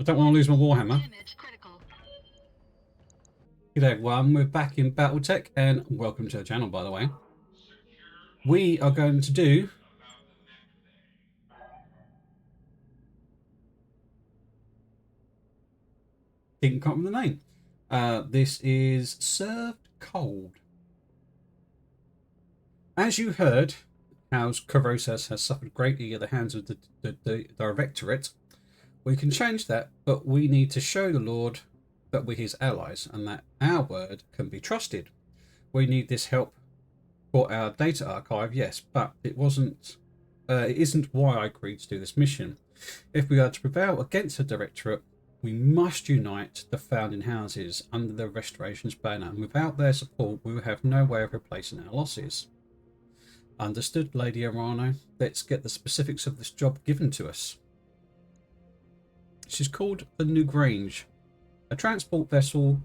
I don't want to lose my Warhammer. G'day everyone, we're back in BattleTech and welcome to the channel, by the way. We are going to do can't remember the name. This is Served Cold. As you heard, how Crusade has suffered greatly at the hands of the Directorate. We can change that, but we need to show the Lord that we're his allies and that our word can be trusted. We need this help for our data archive, yes, but it isn't why I agreed to do this mission. If we are to prevail against the Directorate, we must unite the founding houses under the Restoration's banner, and without their support we will have no way of replacing our losses. Understood, Lady Arano. Let's get the specifics of this job given to us. She's called the New Grange, a transport vessel,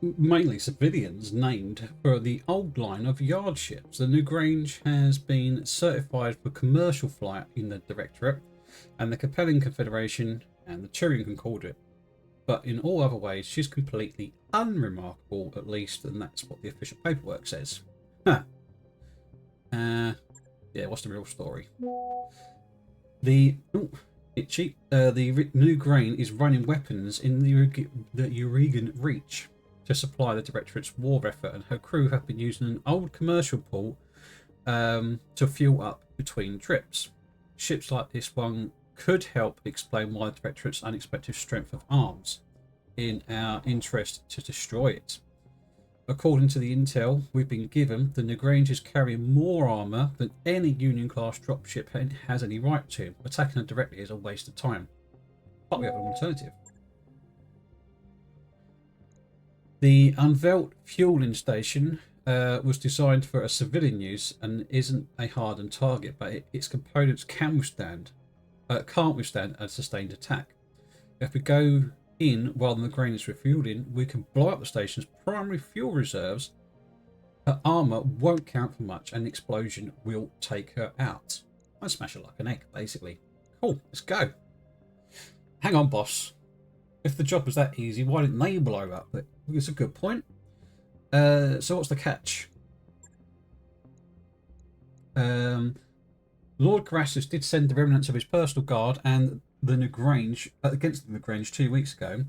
mainly civilians, named for the old line of yard ships. The New Grange has been certified for commercial flight in the Directorate and the Capellan Confederation and the Turian Concordat, but in all other ways she's completely unremarkable, at least, and that's what the official paperwork says. Huh. Yeah, what's the real story? The New Grain is running weapons in the Urigan Reach to supply the Directorate's war effort, and her crew have been using an old commercial port to fuel up between trips. Ships like this one could help explain why the Directorate's unexpected strength of arms in our interest to destroy it. According to the intel we've been given, the New Grange is carrying more armour than any Union-class dropship has any right to. Attacking her directly is a waste of time. But we have an alternative. The unveiled fueling station was designed for a civilian use and isn't a hardened target, but its components can't withstand a sustained attack. If we go in while the grain is refueling, we can blow up the station's primary fuel reserves. Her armor won't count for much and the explosion will take her out. I smash her like an egg, basically. Cool, let's go. Hang on, boss. If the job was that easy, why didn't they blow up? It's a good point. So what's the catch? Lord Carassus did send the remnants of his personal guard and the New Grange against the New Grange 2 weeks ago,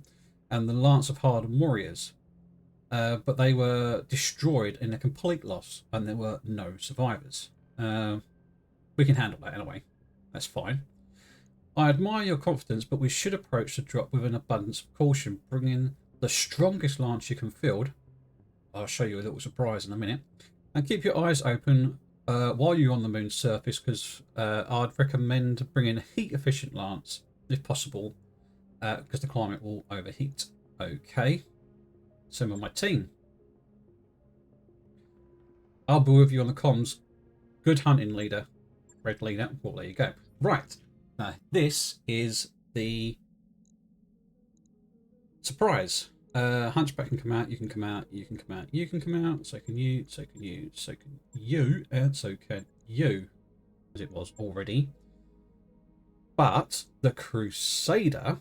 and the Lance of Hardened Warriors, but they were destroyed in a complete loss, and there were no survivors. We can handle that anyway. That's fine. I admire your confidence, but we should approach the drop with an abundance of caution. Bring in the strongest lance you can field. I'll show you a little surprise in a minute, and keep your eyes open while you're on the moon's surface, because I'd recommend bringing a heat-efficient lance if possible, because the climate will overheat. Okay, some of my team. I'll be with you on the comms. Good hunting, leader. Red leader. Well, there you go. Right, this is the surprise. Hunchback can come out, you can come out, you can come out, you can come out, so can you, so can you, so can you, and so can you, as it was already. But the Crusader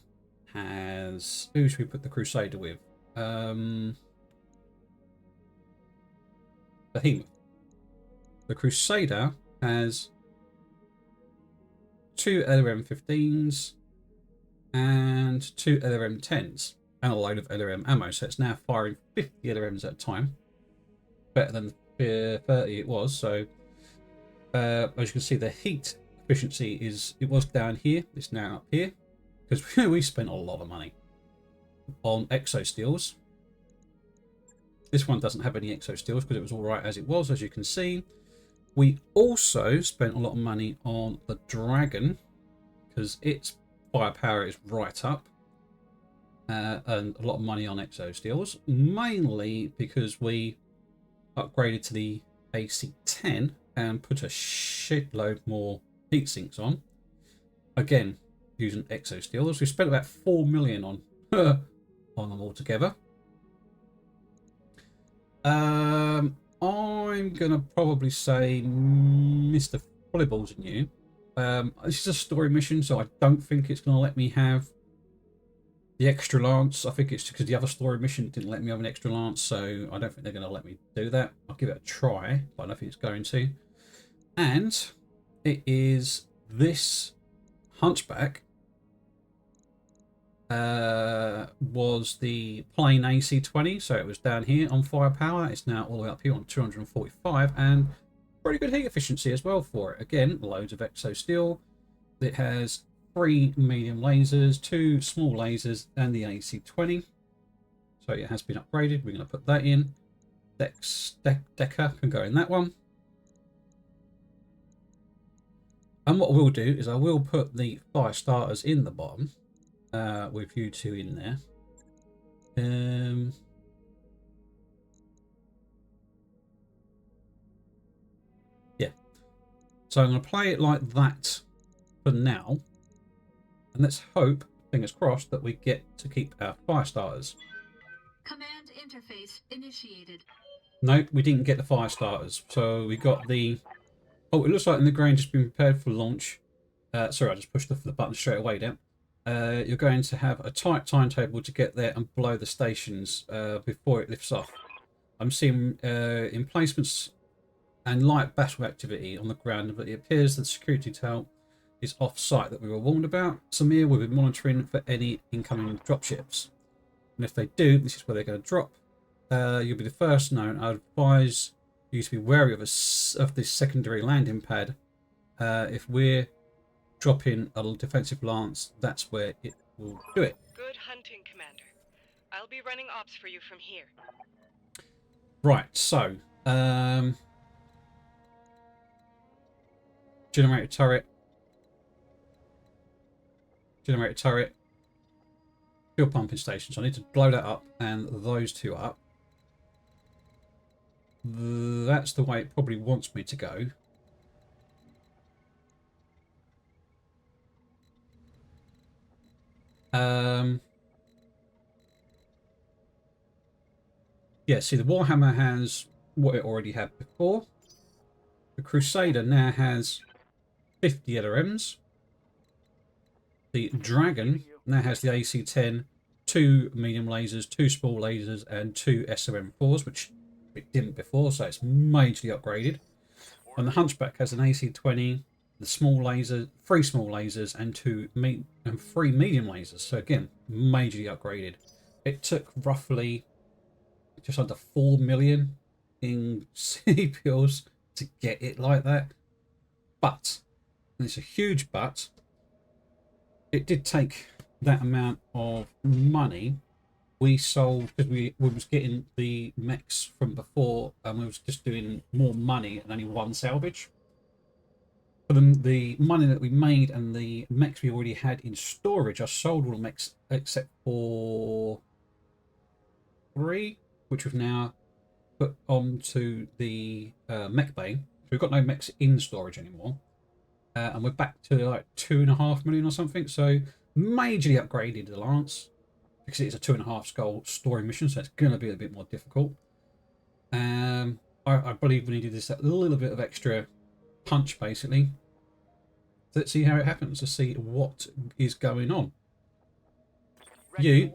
has... Who should we put the Crusader with? Behemoth. The Crusader has 2 LRM-15s and 2 LRM-10s. And a load of LRM ammo, so it's now firing 50 LRMs at a time. Better than the 30 it was. So as you can see, the heat efficiency it was down here, it's now up here, because we spent a lot of money on exosteels. This one doesn't have any exosteels because it was all right as it was, as you can see. We also spent a lot of money on the Dragon because its firepower is right up. And a lot of money on exosteels, mainly because we upgraded to the AC-10 and put a shitload more heat sinks on. Again, using exosteels. We spent about 4 million on them altogether. I'm gonna probably say Mr. Volleyballs and you This is a story mission, so I don't think it's going to let me have the extra lance. I think it's because the other story mission didn't let me have an extra lance, so I don't think they're going to let me do that. I'll give it a try, but I don't think it's going to. And it is this Hunchback was the plain AC-20, so it was down here on firepower. It's now all the way up here on 245, and pretty good heat efficiency as well for it. Again, loads of exo steel. It has 3 medium lasers, 2 small lasers, and the AC-20. So it has been upgraded. We're going to put that in. Decker can go in that one. And what we'll do is I will put the fire starters in the bottom with you two in there. Yeah. So I'm going to play it like that for now. And let's hope, fingers crossed, that we get to keep our fire starters. Command interface initiated. Nope, we didn't get the fire starters. So we got the... Oh, it looks like the grain has been prepared for launch. Sorry, I just pushed the button straight away down. You're going to have a tight timetable to get there and blow the stations before it lifts off. I'm seeing emplacements and light battle activity on the ground, but it appears that the security tail is off-site that we were warned about. Samir will be monitoring for any incoming dropships. And if they do, this is where they're going to drop. You'll be the first known. I advise you to be wary of this secondary landing pad. If we're dropping a defensive lance, that's where it will do it. Good hunting, Commander. I'll be running ops for you from here. Right, so generator turret, fuel pumping station. So I need to blow that up and those two up. That's the way it probably wants me to go. Yeah, see, the Warhammer has what it already had before. The Crusader now has 50 LRMs. The Dragon now has the AC-10, 2 medium lasers, 2 small lasers, and 2 SOM-4s, which it didn't before, so it's majorly upgraded. And the Hunchback has an AC-20, the small laser, 3 small lasers, and 3 medium lasers. So again, majorly upgraded. It took roughly just under 4 million in CPLs to get it like that. But, and it's a huge but, it did take that amount of money. We sold, because we was getting the mechs from before, and we was just doing more money and only one salvage. For the money that we made and the mechs we already had in storage, I sold all the mechs except for 3, which we've now put onto the mech bay. So we've got no mechs in storage anymore. And we're back to like 2.5 million or something. So majorly upgraded the lance, because it's a 2.5 skull story mission, so it's going to be a bit more difficult. I believe we needed this a little bit of extra punch, basically. Let's see how it happens, to see what is going on. You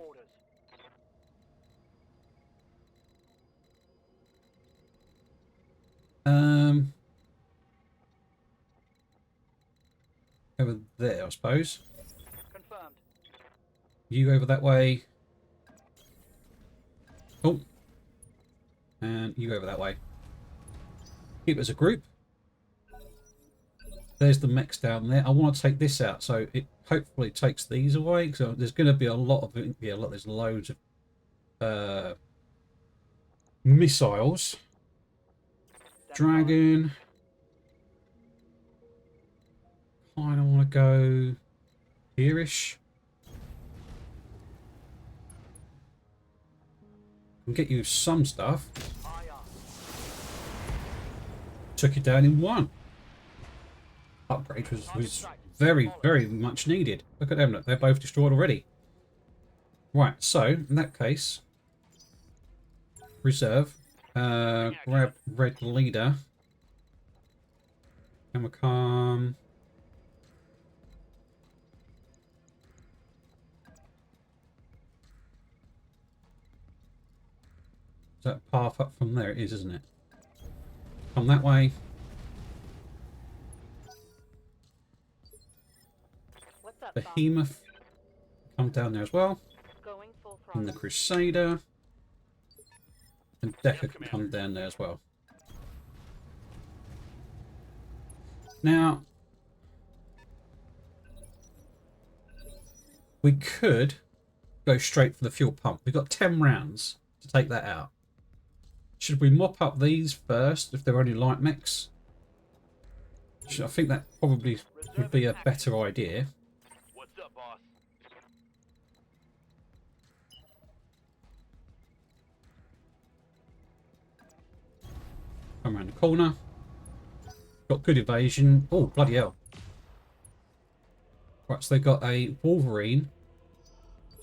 over there, I suppose. Confirmed. You over that way. Oh. And you over that way. Keep as a group. There's the mechs down there. I want to take this out, so it hopefully takes these away. So there's going to be a lot of it. Yeah, look, there's loads of missiles. Dragon. Kind of want to go here-ish. Can get you some stuff. Took you down in one. Upgrade was very, very much needed. Look at them, look, they're both destroyed already. Right, so in that case, reserve, grab red leader, and we'll come that path up from there? It is, isn't it? Come that way. What's up, Behemoth. Come down there as well. Going full And the throttle. Crusader. And Decker can come down there as well. Now, we could go straight for the fuel pump. We've got 10 rounds to take that out. Should we mop up these first if they're only light mechs? I think that probably would be a better idea. What's up, boss? Come around the corner. Got good evasion. Oh, bloody hell. Right, so they've got a Wolverine.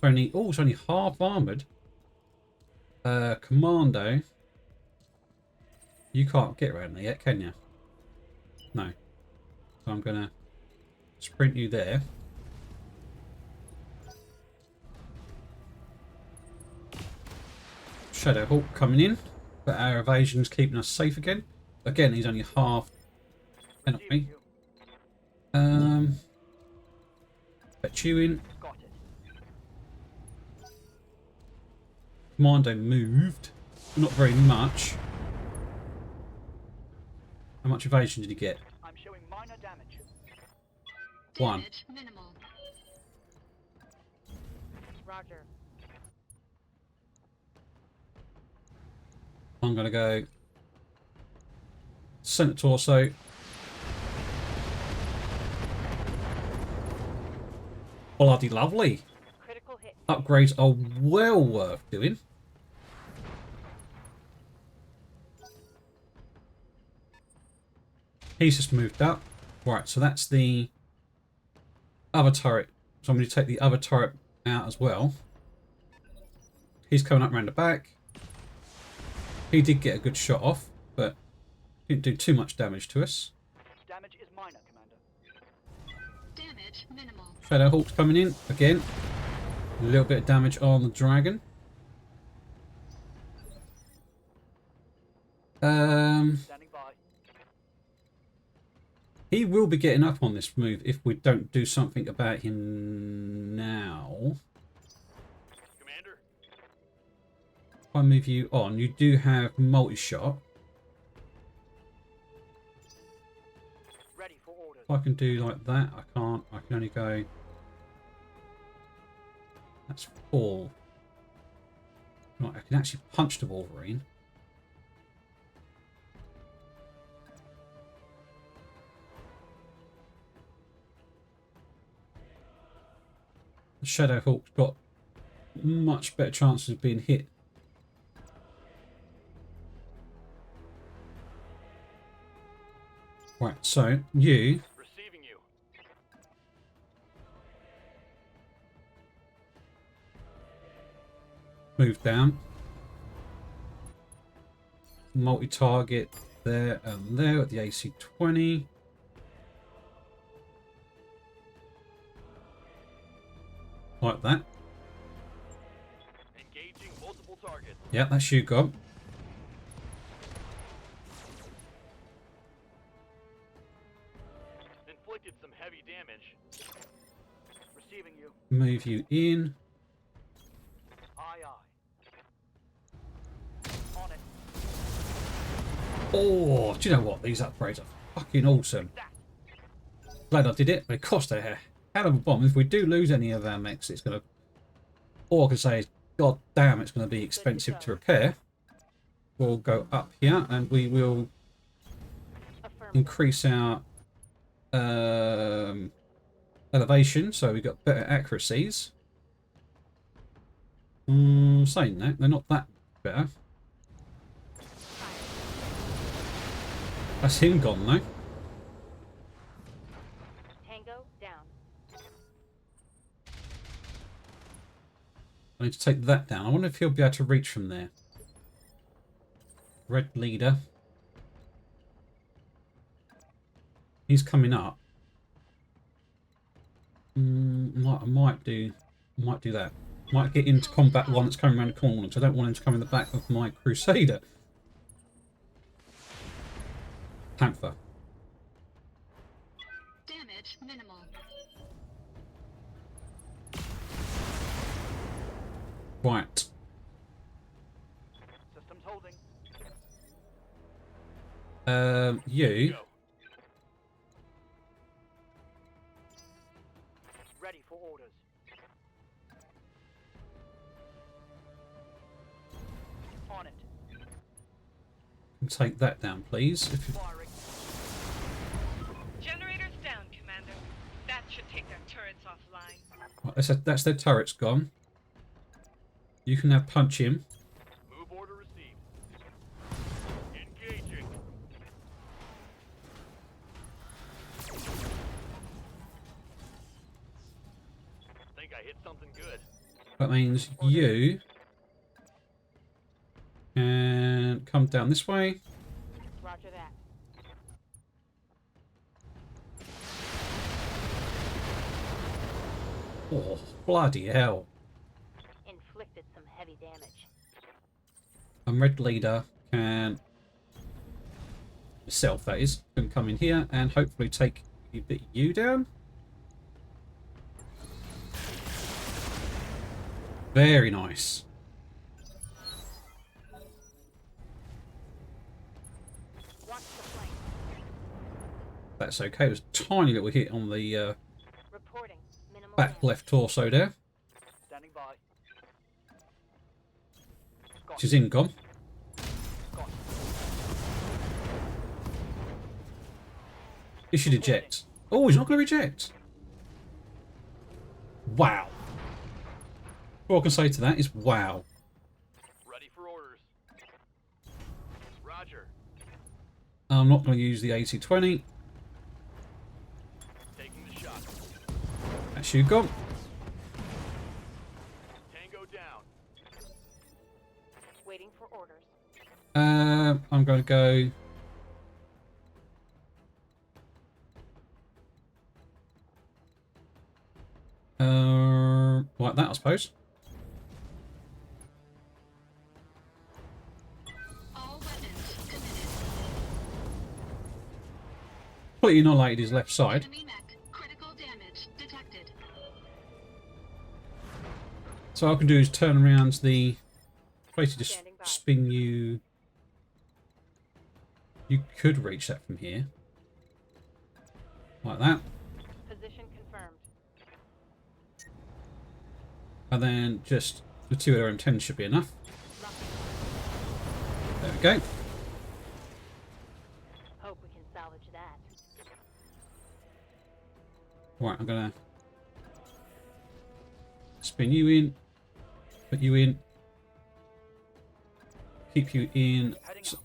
It's only half armoured. Commando. You can't get around there yet, can you? No. So I'm going to sprint you there. Shadowhawk coming in. But our evasion's keeping us safe again. Again, he's only half penalty. Bet you in. Got it. Commando moved. Not very much. How much evasion did he get? I'm showing minor damage. One. Damage minimal. Roger. I'm going to go center torso. Bloody lovely. Critical hit. Upgrades are well worth doing. He's just moved up. Right, so that's the other turret. So I'm going to take the other turret out as well. He's coming up around the back. He did get a good shot off, but didn't do too much damage to us. Damage is minor, Commander. Damage minimal. Shadowhawk's coming in again. A little bit of damage on the dragon. Standing by. He will be getting up on this move if we don't do something about him now. Commander. If I move you on, you do have multi-shot. Ready for orders. If I can do like that, I can't. I can only go... That's 4. Right, I can actually punch the Wolverine. The Shadowhawk's got much better chances of being hit. Right, so you Receiving you. move down. Multi-target there and there at the AC-20. Like that. Engaging multiple targets. Yeah, that's you gone. Inflicted some heavy damage. Receiving you. Move you in. Aye, aye. On it. Oh, do you know what? These upgrades are fucking awesome. Glad I did it, but it cost a hell of a bomb. If we do lose any of our mechs, it's going to... All I can say is, god damn, it's going to be expensive to repair. We'll go up here and we will Affirmative. increase our elevation, so we've got better accuracies. Saying that, they're not that better. That's him gone though. Tango down. I need to take that down. I wonder if he'll be able to reach from there. Red leader. He's coming up. I might do that. Might get into combat one that's coming around the corner, because I don't want him to come in the back of my Crusader. Panther. Damage minimal. Right. Systems holding. You. Go. Ready for orders. On it. Can take that down, please. If you... Firing. Generators down, Commander. That should take their turrets offline. Right, that's their turrets gone. You can now punch him. Move order received. Engaging. Think I hit something good. That means you can come down this way. Roger that. Oh, bloody hell. Inflicted some heavy damage. And Red Leader can... Self, that is. Can come in here and hopefully take a bit you down. Very nice. Watch the flank. That's okay. There's a tiny little hit on the Reporting. Minimal back damage. left torso there. Standing by. Got She's in gone. got He should eject. Oh, he's not going to reject. Wow. All I can say to that is wow. Ready for orders. Roger. I'm not going to use the 80-20. Taking the shot. That's you gone. Tango down. Waiting for orders. I'm going to go... like that, I suppose. All weapons committed. Completely annihilated his left side. Enemy mech. Critical damage detected. So all I can do is turn around the... Basically just Standing by. spin you... You could reach that from here. Like that. Position confirmed. And then just the 2 other M10s should be enough. Locking. There we go. Hope we can salvage that. Right, I'm going to spin you in. Put you in. Keep you in. Heading So, out.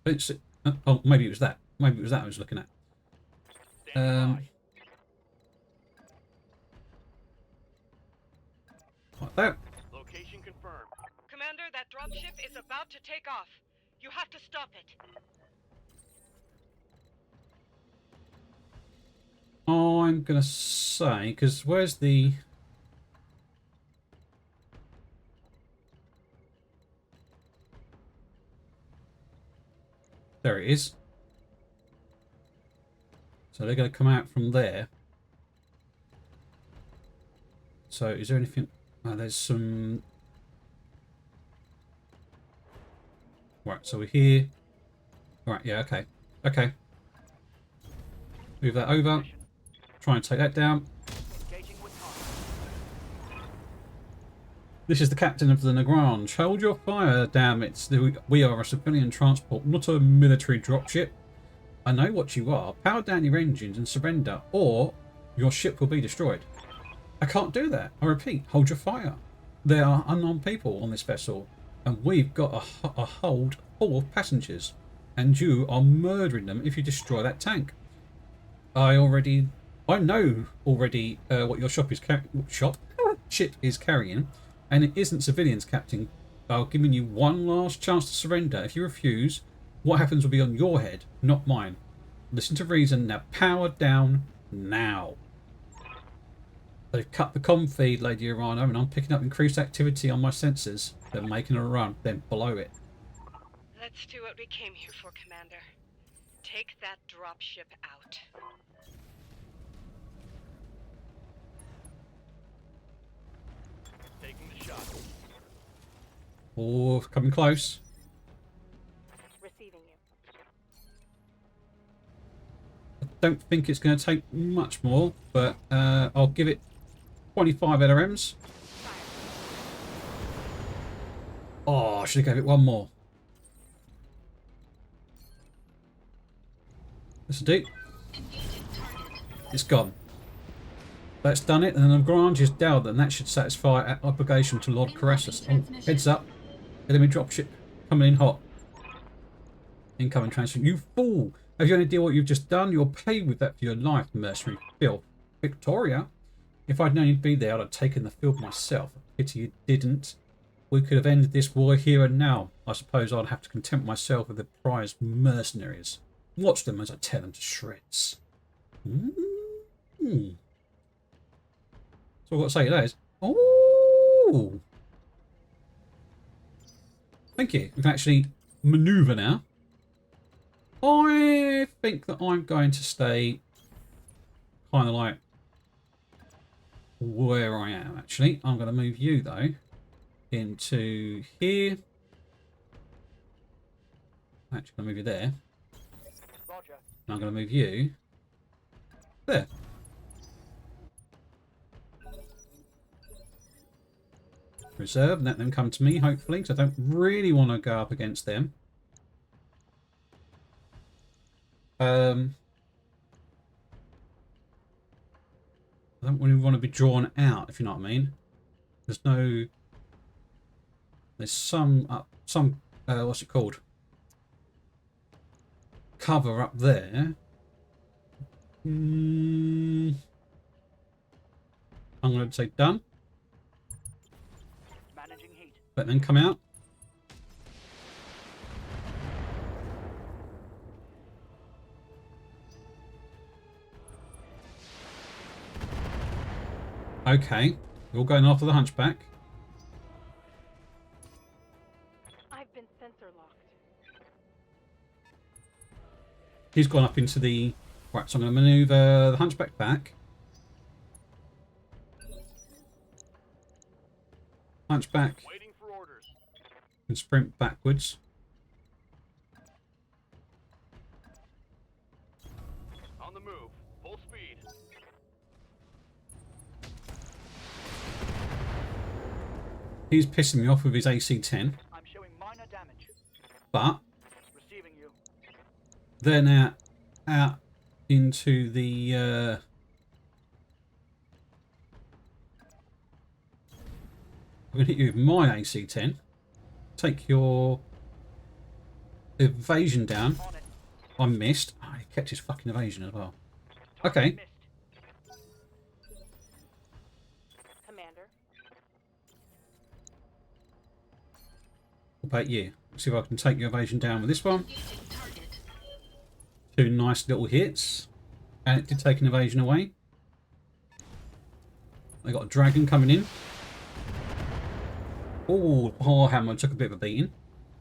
it's, oh, maybe it was that. Maybe it was that I was looking at. Standing by. Like that. Location confirmed. Commander, that dropship is about to take off. You have to stop it. I'm going to say, because where's the... There it is. So they're going to come out from there. So is there anything... Oh, there's some... Right, so we're here. Right, yeah, okay. Okay. Move that over. Try and take that down. Engaging with target. This is the captain of the Lagrange. Hold your fire, damn it. We are a civilian transport, not a military dropship. I know what you are. Power down your engines and surrender, or your ship will be destroyed. I can't do that. I repeat, hold your fire. There are unarmed people on this vessel, and we've got a hold full of passengers, and you are murdering them if you destroy that tank. I know already what your ship is carrying, and it isn't civilians, Captain. I've given you one last chance to surrender. If you refuse, what happens will be on your head, not mine. Listen to reason. Now power down now. They've cut the comm feed, Lady Urano, and I'm picking up increased activity on my sensors. They're making a run. Then blow it. Let's do what we came here for, Commander. Take that dropship out. Taking the shot. Oh, coming close. Receiving you. I don't think it's going to take much more, but I'll give it 25 LRMs. Oh, I should have gave it one more. This'll do. Engaging target. It's gone. That's done it, and then the Grange is down, and that should satisfy our obligation to Lord Caressus. Oh, heads up. Enemy dropship coming in hot. Incoming transfer. You fool! Have you any idea what you've just done? You'll pay with that for your life, mercenary filth. Victoria? If I'd known you'd be there, I'd have taken the field myself. Pity you didn't. We could have ended this war here and now. I suppose I'd have to content myself with the prize mercenaries. Watch them as I tear them to shreds. So I've got to say that is, oh, thank you. We can actually manoeuvre now. I think that I'm going to stay kind of like where I am, actually. I'm going to move you, though, into here. Actually, I'm going to move you there. Roger. And I'm going to move you there. Reserve, and let them come to me, hopefully, because I don't really want to go up against them. I don't really want to be drawn out, if you know what I mean. There's some what's it called? Cover up there. I'm going to say done. Managing heat. Let them come out. Okay, we're all going after the hunchback. I've been sensor locked. He's gone up into the... Right, so I'm going to manoeuvre the hunchback back. Hunchback Waiting for orders. and sprint backwards. On the move. Full speed. He's pissing me off with his AC-10, I'm showing minor damage. but Receiving you. they're now out into the... I'm going to hit you with my AC-10. Take your evasion down. On it. I missed. Oh, he kept his fucking evasion as well. Okay. Missed. Commander. What about you? See if I can take your evasion down with this one. Engaging target. Two nice little hits. And it did take an evasion away. They got a dragon coming in. Oh, Warhammer took a bit of a beating.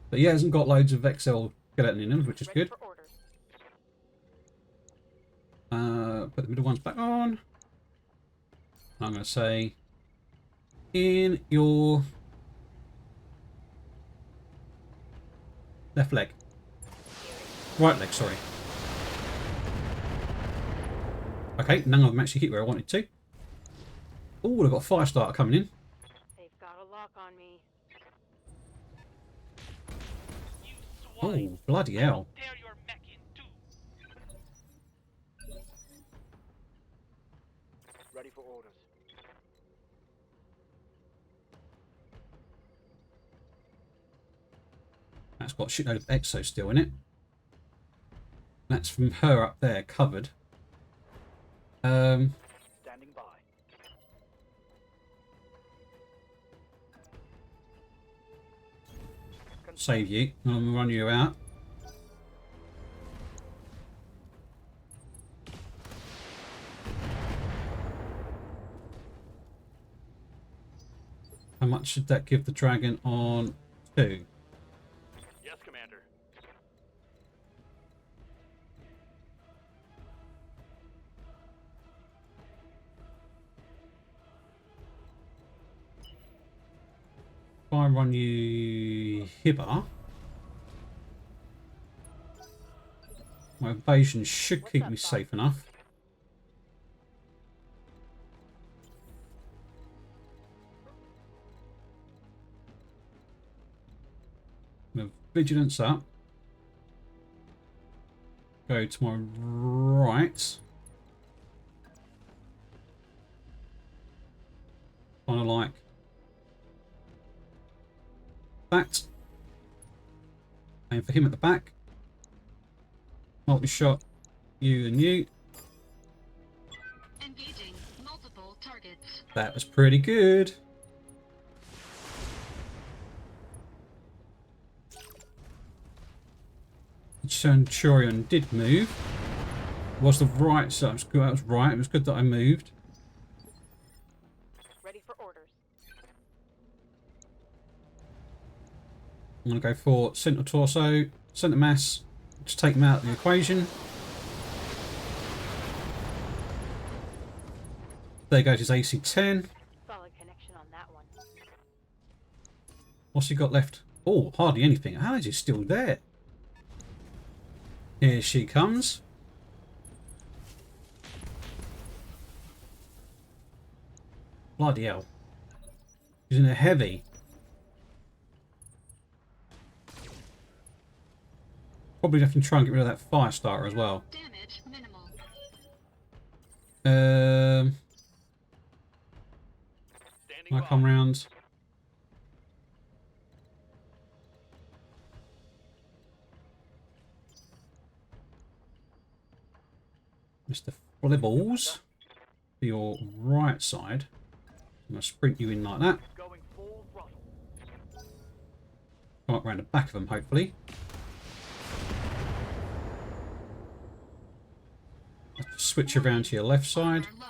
But yeah, hasn't got loads of Vexel skeleton in him, which is Ready good. for orders. Put the middle ones back on. I'm going to say, in your left leg. Right leg, sorry. Okay, none of them actually hit where I wanted to. Oh, I've got a fire starter coming in. They've got a lock on me. You Oh, swine. bloody hell. Tear your mech in two. Ready for orders. That's got a shitload of exo still in it. That's from her up there, covered. Standing by. Save you. I'm going to run you out. How much should that give the dragon on 2? Yes, Commander. If I run you Hibber, my evasion should keep me safe enough. My vigilance up. Go to my right. Kind of like that. Aim for him at the back. Multi-shot, you and you. Engaging multiple targets. That was pretty good. Centurion did move. Was the right side? That was right. It was good that I moved. Ready for orders. I'm going to go for centre torso, centre mass. Just take them out of the equation. There goes his AC 10. Solid connection on that one. What's he got left? Oh, hardly anything. How is he still there? Here she comes. Bloody hell. She's in a heavy. Probably have to try and get rid of that fire starter as well. Damage minimal. Standing I by. come round. Mr. Flibbles, to your right side. I'm going to sprint you in like that. Going full throttle. Come up round the back of them, hopefully. Switch around to your left side. Armor low.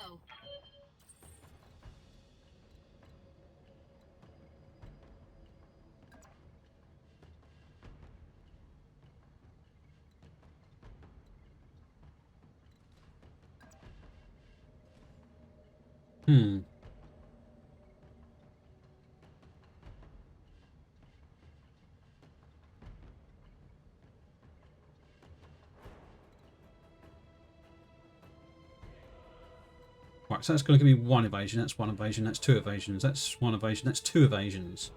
Right, so that's going to give me 1 evasion. That's 1 evasion. That's 2 evasions. That's 1 evasion. That's 2 evasions.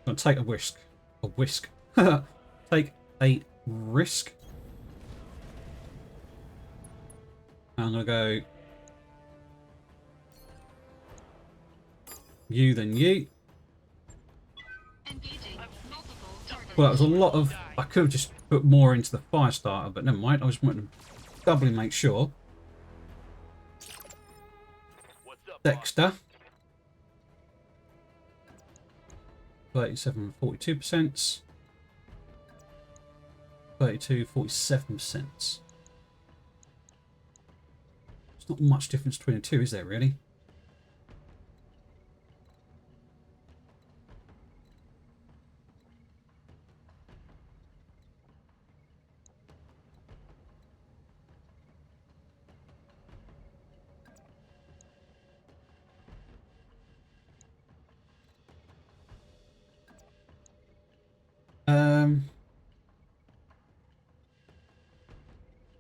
I'm going to take a whisk. A whisk. Take a risk. I'm going to go you, then you. Engaging multiple targets. Well, that was a lot of... I could have just put more into the fire starter, but never mind. I just wanted to doubly make sure. What's up, boss? Dexter. 37, 42%. 32, 47%. There's not much difference between the two, is there, really?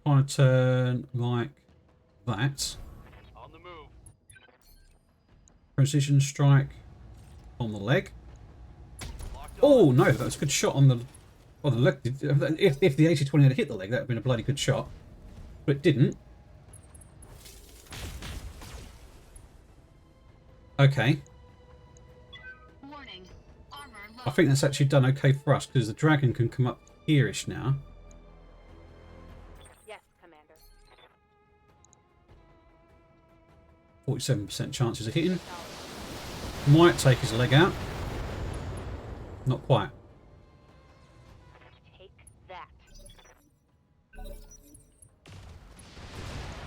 Kind of turn like that. On the move. Precision strike on the leg. Locked on. Oh no, that was a good shot on the leg. If the 80-20 had hit the leg, that would have been a bloody good shot. But it didn't. Okay. Warning. Armor low. I think that's actually done okay for us because the dragon can come up here-ish now. Yes, Commander. 47% chances of hitting. Might take his leg out. Not quite. Take that.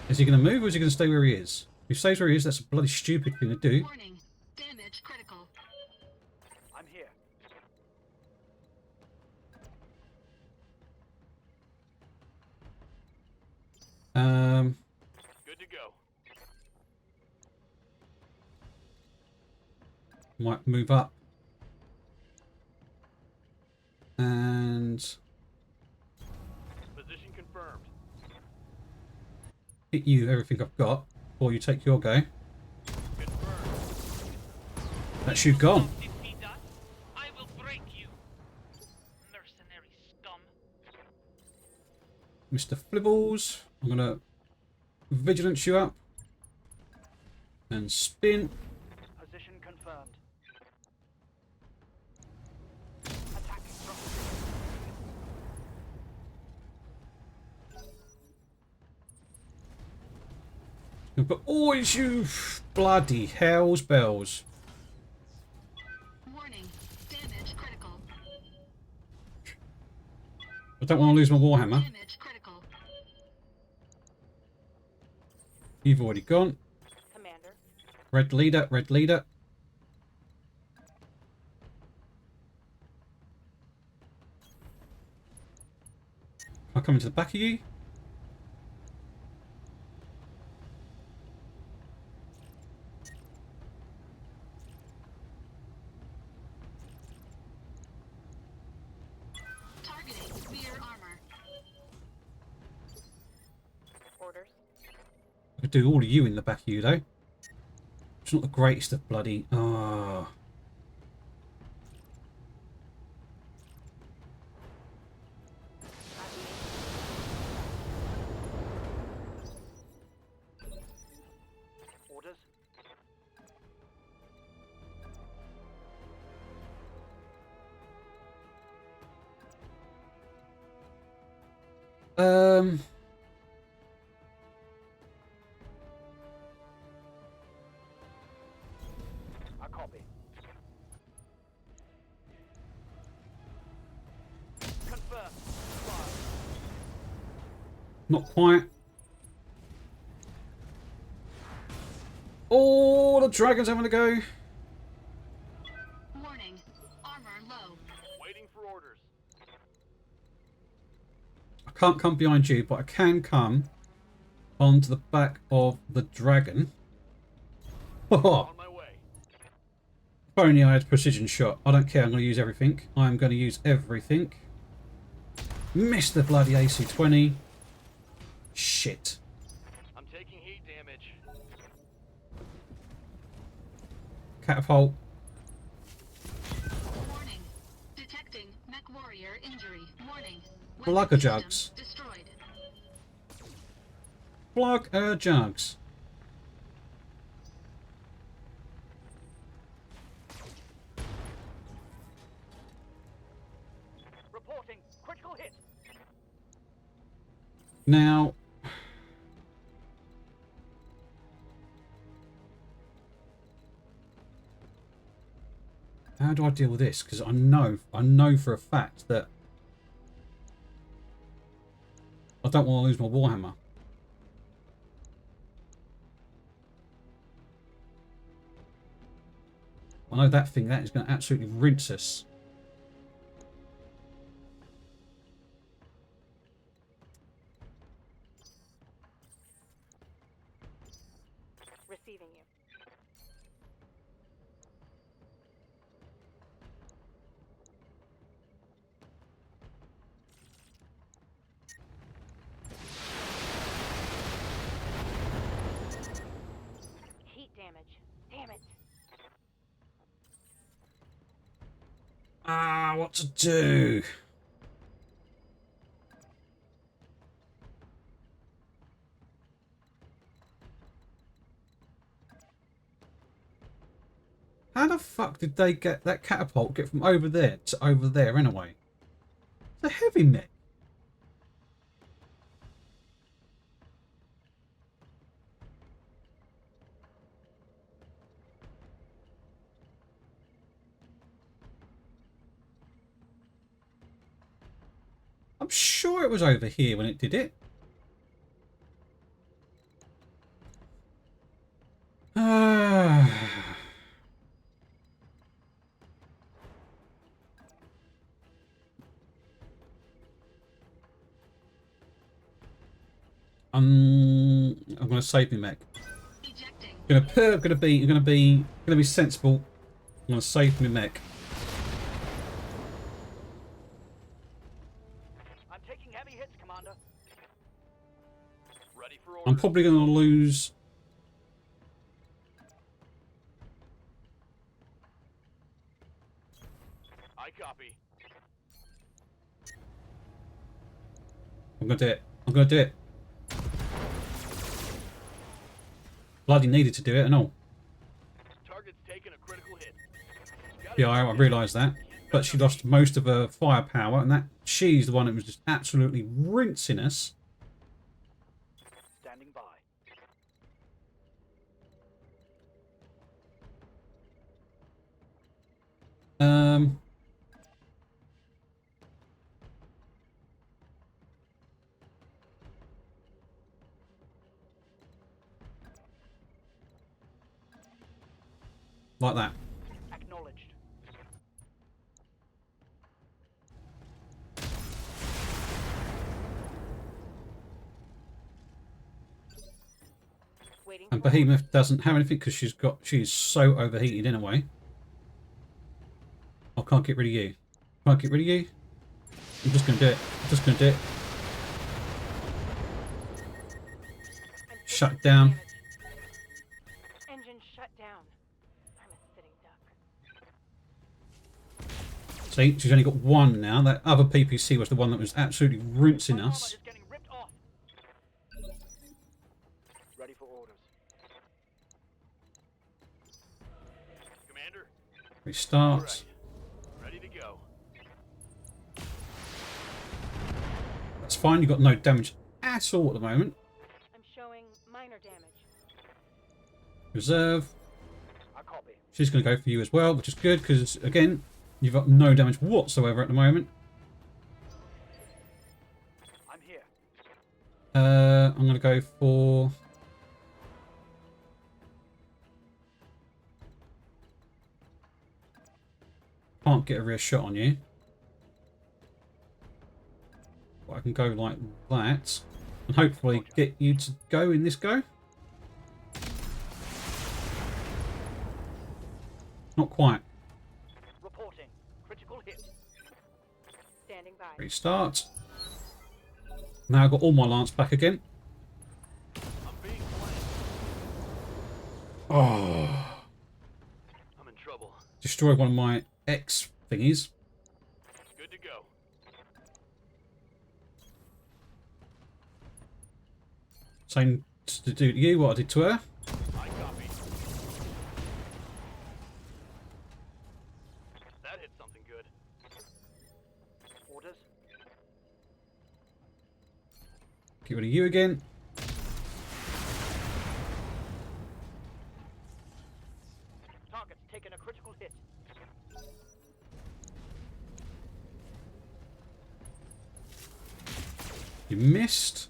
Is he going to move or is he going to stay where he is? He stays where he is. That's a bloody stupid thing to do. Warning. Damage critical. I'm here. Good to go. Might move up. And Position confirmed. hit you everything I've got before you take your go. Confirmed. That's you gone. Defeat us, I will break you, mercenary scum. Mr. Flibbles. I'm going to vigilance you up. And spin. Position confirmed. But always you bloody hell's bells. Warning. Damage critical. I don't want to lose my Warhammer. Damage critical. You've already gone. Commander. Red leader, red leader. I'll come into the back of you. Targeting rear armor. Orders. I could do all of you in the back of you though. It's not the greatest of bloody. Ah. Orders. Um. I copy. Confirm. Fire. Not quite. Oh, the dragon's having a go. Warning. Armor low. Waiting for orders. I can't come behind you, but I can come onto the back of the dragon. On my way. If only I had precision shot. I don't care. I'm going to use everything. I'm going to use everything. Missed the bloody AC-20. Shit. I'm taking heat damage. Catapult. Warning. Detecting Mechwarrior injury. Warning. Plug Weapon jugs. system destroyed. Plug jugs. Reporting. Critical hit. Now, how do I deal with this? Because I know for a fact that I don't want to lose my Warhammer. I know that thing, that is going to absolutely rinse us. Receiving you. Heat damage. Damn it. Ah, what to do? How the fuck did they get that catapult get from over there to over there anyway? It's a heavy mech. I'm sure it was over here when it did it. I'm gonna save me mech. Ejecting. Gonna be sensible. I'm gonna save me mech. I'm taking heavy hits, Commander. Ready for I'm orders. probably gonna lose. I copy. I'm gonna do it. I'm gonna do it. Bloody needed to do it and all. Target's taking a critical hit. Yeah, I realised that. But she lost most of her firepower, and that she's the one that was just absolutely rinsing us. Standing by. Um, like that. Acknowledged. Waiting And for orders. Behemoth doesn't have anything because she's so overheated anyway. I can't get rid of you. Can't get rid of you. I'm just gonna do it. I'm just gonna do it. I'm Shut taking down. damage. Engine shut down. I'm a sitting duck. See, she's only got one now. That other PPC was the one that was absolutely rinsing My armor us. is getting ripped off. Ready for orders. Commander. Restart. Alright. Ready to go. That's fine. You've got no damage at all at the moment. I'm showing minor damage. Reserve. I copy. She's going to go for you as well, which is good because, again, you've got no damage whatsoever at the moment. I'm here. I'm going to go for... Can't get a rear shot on you. But I can go like that. And hopefully get you to go in this go. Not quite. Reporting. Critical hit. Standing by. Restart. Now I've got all my lance back again. I'm being flanked. Oh, I'm in trouble. destroyed one of my X thingies. Good to go. Same to do to you what I did to her. I copy. That hit something good. Orders. Get rid of you again. Target's taken a critical hit. You missed.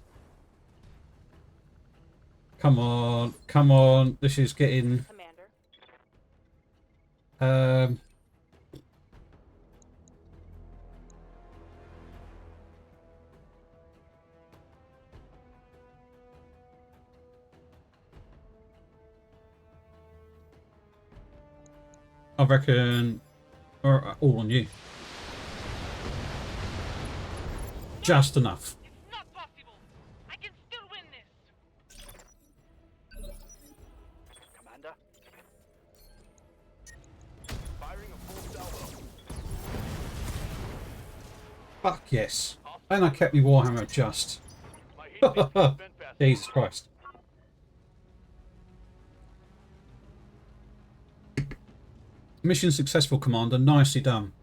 Come on, come on. This is getting... Commander. I reckon... all on you. Just enough. It's not possible. I can still win this. Commander. Firing a full salvo. Fuck yes. And I kept my Warhammer just. My heat sinks can't vent fast Jesus Christ. Mission successful, Commander. Nicely done.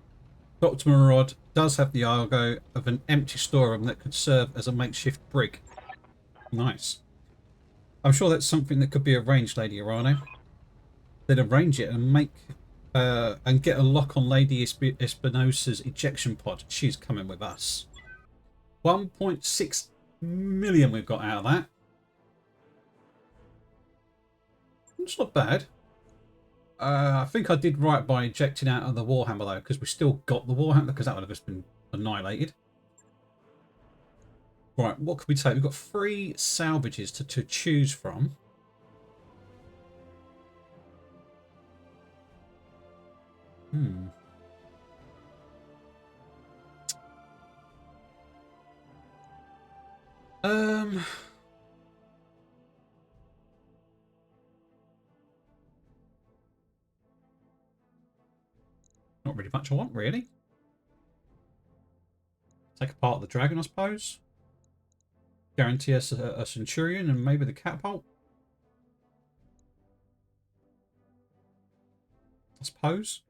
Dr. Marod does have the Argo of an empty storeroom that could serve as a makeshift brig. Nice. I'm sure that's something that could be arranged, Lady Arano. They'd arrange it and make and get a lock on Lady Espinosa's ejection pod. She's coming with us. 1.6 million we've got out of that. It's not bad. I think I did right by ejecting out of the Warhammer though, because we still got the Warhammer, because that would have just been annihilated. Right, what could we take? We've got 3 salvages to choose from. Not really much I want, really. Take apart the dragon, I suppose. Guarantee us a centurion and maybe the catapult. I suppose.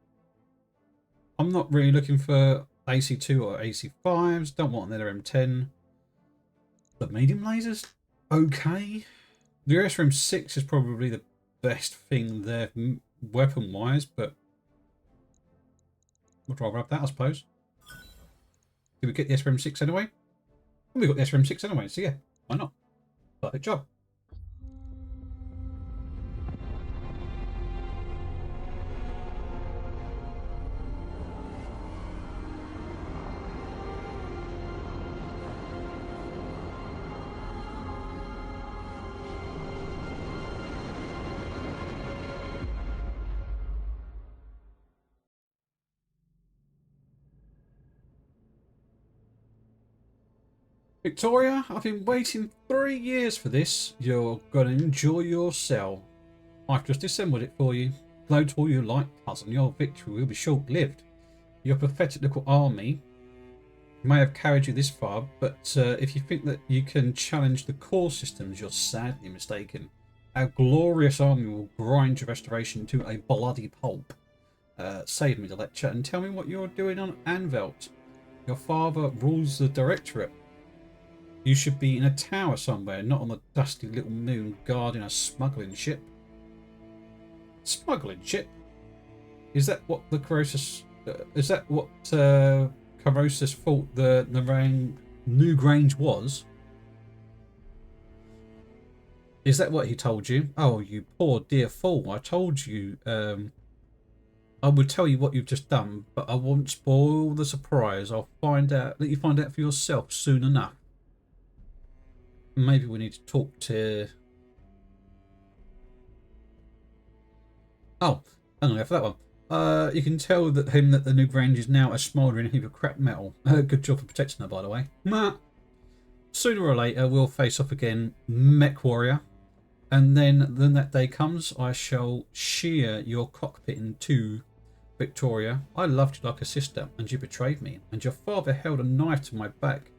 I'm not really looking for AC2 or AC5s. Don't want another M10. The medium lasers, okay. The SRM6 is probably the best thing there weapon-wise, but would rather have that, I suppose. Did we get the SRM6 anyway? We got the SRM6 anyway, so yeah, why not? Perfect job. Victoria, I've been waiting 3 years for this. You're gonna enjoy yourself. I've just assembled it for you. Gloat all you like, cousin. Your victory will be short-lived. Your pathetic little army may have carried you this far, but if you think that you can challenge the core systems, you're sadly mistaken. Our glorious army will grind your restoration to a bloody pulp. Save me the lecture and tell me what you're doing on Anvelt. Your father rules the directorate. You should be in a tower somewhere, not on the dusty little moon guarding a smuggling ship. Smuggling ship? Is that what the Corrosus? Is that what Corrosus thought the New Grange was? Is that what he told you? Oh, you poor dear fool! I told you. I would tell you what you've just done, but I won't spoil the surprise. I'll find out. Let you find out for yourself soon enough. Maybe we need to talk to... Oh, I'm gonna go for that one. You can tell that the New Grange is now a smouldering heap of crap metal. Good job for protecting her, by the way. Sooner or later, we'll face off again, Mechwarrior. And then that day comes, I shall shear your cockpit in two, Victoria. I loved you like a sister, and you betrayed me. And your father held a knife to my back,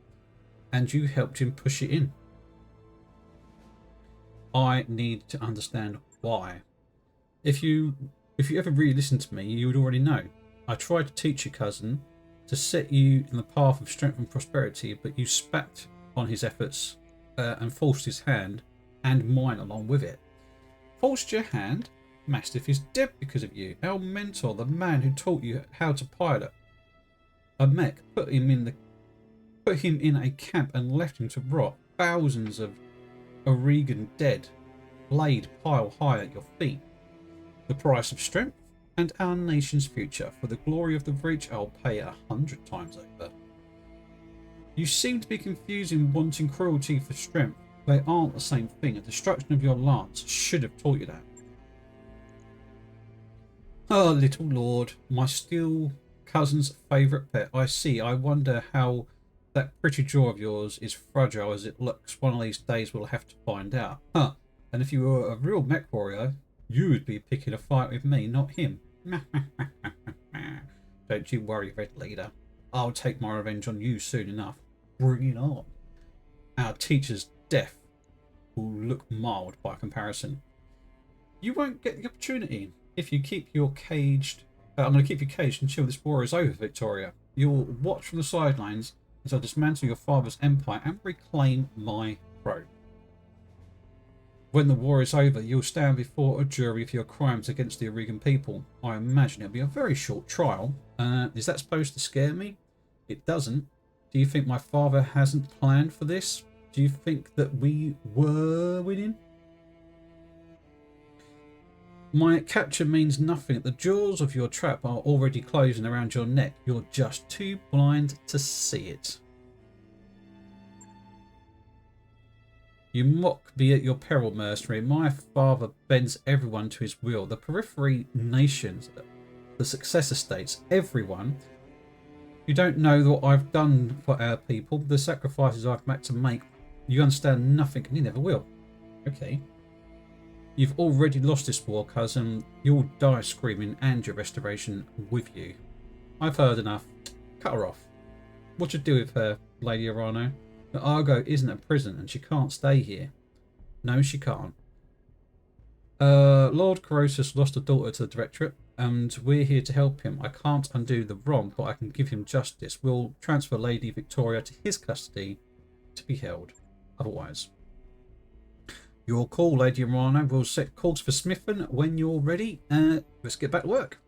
and you helped him push it in. I need to understand why. If you ever really listened to me, you would already know. I tried to teach you, cousin, to set you in the path of strength and prosperity, but you spat on his efforts and forced his hand, and mine along with it. Forced your hand? Mastiff is dead because of you. Our mentor, the man who taught you how to pilot a mech, put him in a camp and left him to rot. Thousands of Oregon dead, blade pile high at your feet. The price of strength and our nation's future. For the glory of the breach, I'll pay 100 times over. You seem to be confusing wanting cruelty for strength. They aren't the same thing. A destruction of your lance should have taught you that. Oh, little lord, my steel cousin's favourite pet. I see. I wonder how that pretty jaw of yours is fragile as it looks. One of these days we'll have to find out. Huh. And if you were a real mech warrior, you would be picking a fight with me, not him. Don't you worry, Red Leader. I'll take my revenge on you soon enough. Bring it on. Our teacher's death will look mild by comparison. You won't get the opportunity if you keep your caged. I'm going to keep you caged until this war is over, Victoria. You'll watch from the sidelines as I dismantle your father's empire and reclaim my throne. When the war is over, you'll stand before a jury for your crimes against the Oregon people. I imagine it'll be a very short trial. Is that supposed to scare me? It doesn't. Do you think my father hasn't planned for this? Do you think that we were winning? My capture means nothing. The jaws of your trap are already closing around your neck. You're just too blind to see it. You mock me at your peril, mercenary. My father bends everyone to his will. The periphery nations, the successor states, everyone. You don't know what I've done for our people, the sacrifices I've had to make. You understand nothing, and you never will. Okay. You've already lost this war, cousin. You'll die screaming, and your restoration with you. I've heard enough. Cut her off. What you do with her, Lady Arano? The Argo isn't a prison, and she can't stay here. No, she can't. Lord Corrosus lost a daughter to the Directorate, and we're here to help him. I can't undo the wrong, but I can give him justice. We'll transfer Lady Victoria to his custody to be held. Otherwise. Your call, Lady Arano. We'll set calls for Smithen when you're ready. Let's get back to work.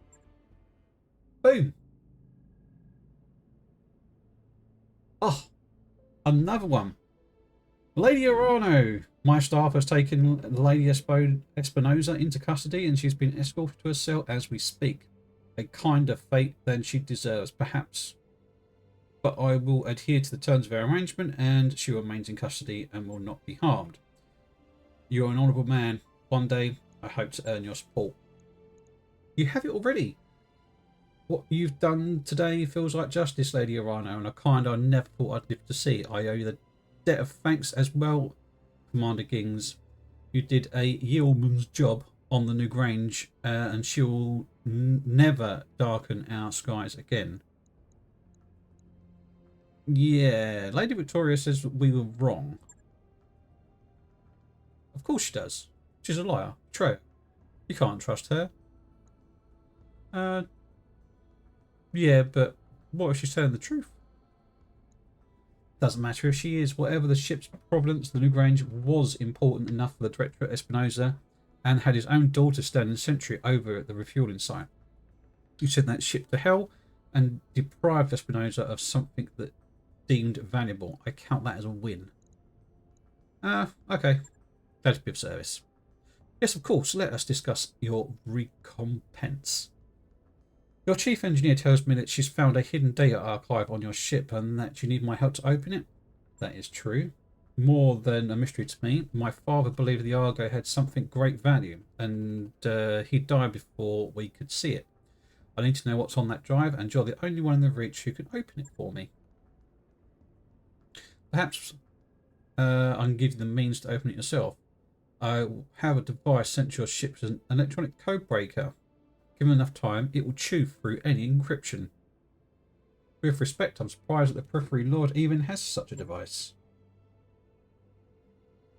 Boom. Oh, another one. Lady Arano. My staff has taken Lady Espinosa into custody, and she's been escorted to her cell as we speak. A kinder fate than she deserves, perhaps. But I will adhere to the terms of our arrangement, and she remains in custody and will not be harmed. You're an honourable man. One day, I hope to earn your support. You have it already. What you've done today feels like justice, Lady Arano, and a kind I never thought I'd live to see. I owe you the debt of thanks as well, Commander Gingz. You did a yeoman's job on the New Grange, and she'll never darken our skies again. Yeah, Lady Victoria says we were wrong. Of course she does. She's a liar. True. You can't trust her. Yeah, but what if she's telling the truth? Doesn't matter if she is. Whatever the ship's provenance, the New Grange was important enough for the Director Espinosa, and had his own daughter standing sentry over at the refueling site. You sent that ship to hell and deprived Espinosa of something that deemed valuable. I count that as a win. Okay. That's a bit of service. Yes, of course. Let us discuss your recompense. Your chief engineer tells me that she's found a hidden data archive on your ship and that you need my help to open it. That is true. More than a mystery to me. My father believed the Argo had something great value, and he died before we could see it. I need to know what's on that drive, and you're the only one in the Reach who can open it for me. Perhaps I can give you the means to open it yourself. I have a device sent to your ship as an electronic code breaker. Given enough time, it will chew through any encryption. With respect, I'm surprised that the Periphery Lord even has such a device.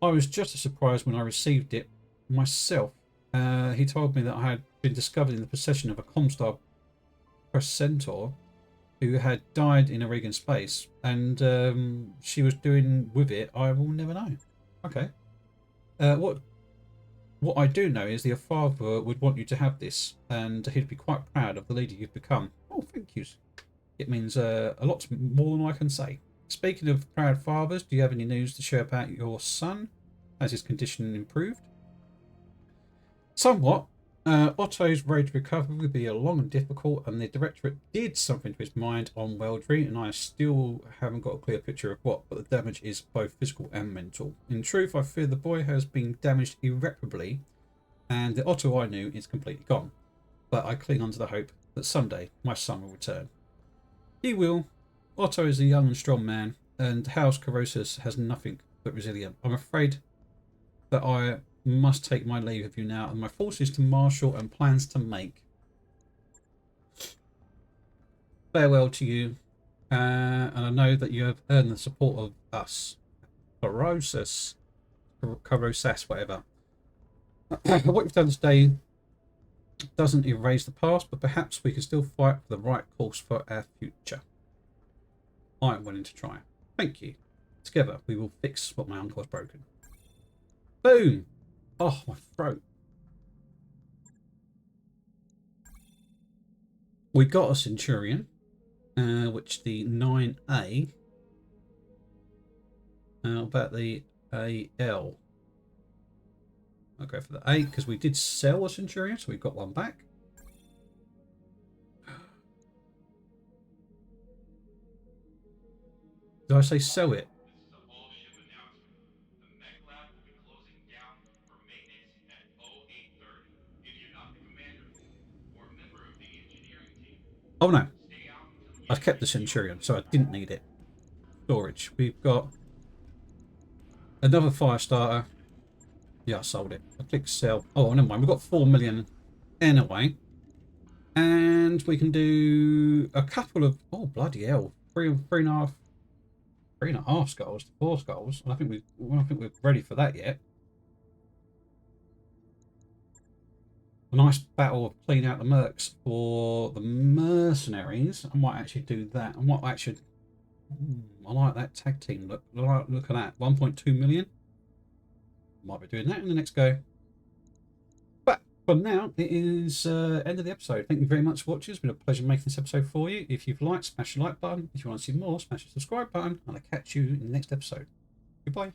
I was just as surprised when I received it myself. He told me that I had been discovered in the possession of a Comstar Centaur who had died in Oregon space, and she was doing with it, I will never know. Okay. What I do know is that your father would want you to have this, and he'd be quite proud of the leader you've become. Oh, thank you. It means a lot more than I can say. Speaking of proud fathers, do you have any news to share about your son? Has his condition improved? Somewhat. Otto's road to recovery will be long and difficult, and the Directorate did something to his mind on Weldry, and I still haven't got a clear picture of what, but the damage is both physical and mental. In truth, I fear the boy has been damaged irreparably, and the Otto I knew is completely gone. But I cling on to the hope that someday my son will return. He will. Otto is a young and strong man, and House Corrosus has nothing but resilience. I'm afraid that I must take my leave of you now, and my forces to marshal and plans to make. Farewell to you, and I know that you have earned the support of us. Corrosus, whatever. What you've done today doesn't erase the past, but perhaps we can still fight for the right course for our future. I am willing to try. Thank you. Together we will fix what my uncle has broken. Boom! Oh, my throat. We got a Centurion, which the 9A. About the AL. I'll go for the A because we did sell a Centurion, so we got one back. Did I say sell it? Oh no, I kept the Centurion, so I didn't need it. Storage. We've got another fire starter. Yeah, I sold it. I click sell. Oh, never mind. We've got 4 million anyway. And we can do a couple of, oh bloody hell, three and a half skulls to 4 skulls. And I think we're ready for that yet. A nice battle of clean out the mercs for the mercenaries. I might actually do that. I like that tag team look. Look at that, 1.2 million. Might be doing that in the next go. But for now, it is end of the episode. Thank you very much for watching. It's been a pleasure making this episode for you. If you've liked, smash the like button. If you want to see more, smash the subscribe button. And I'll catch you in the next episode. Goodbye.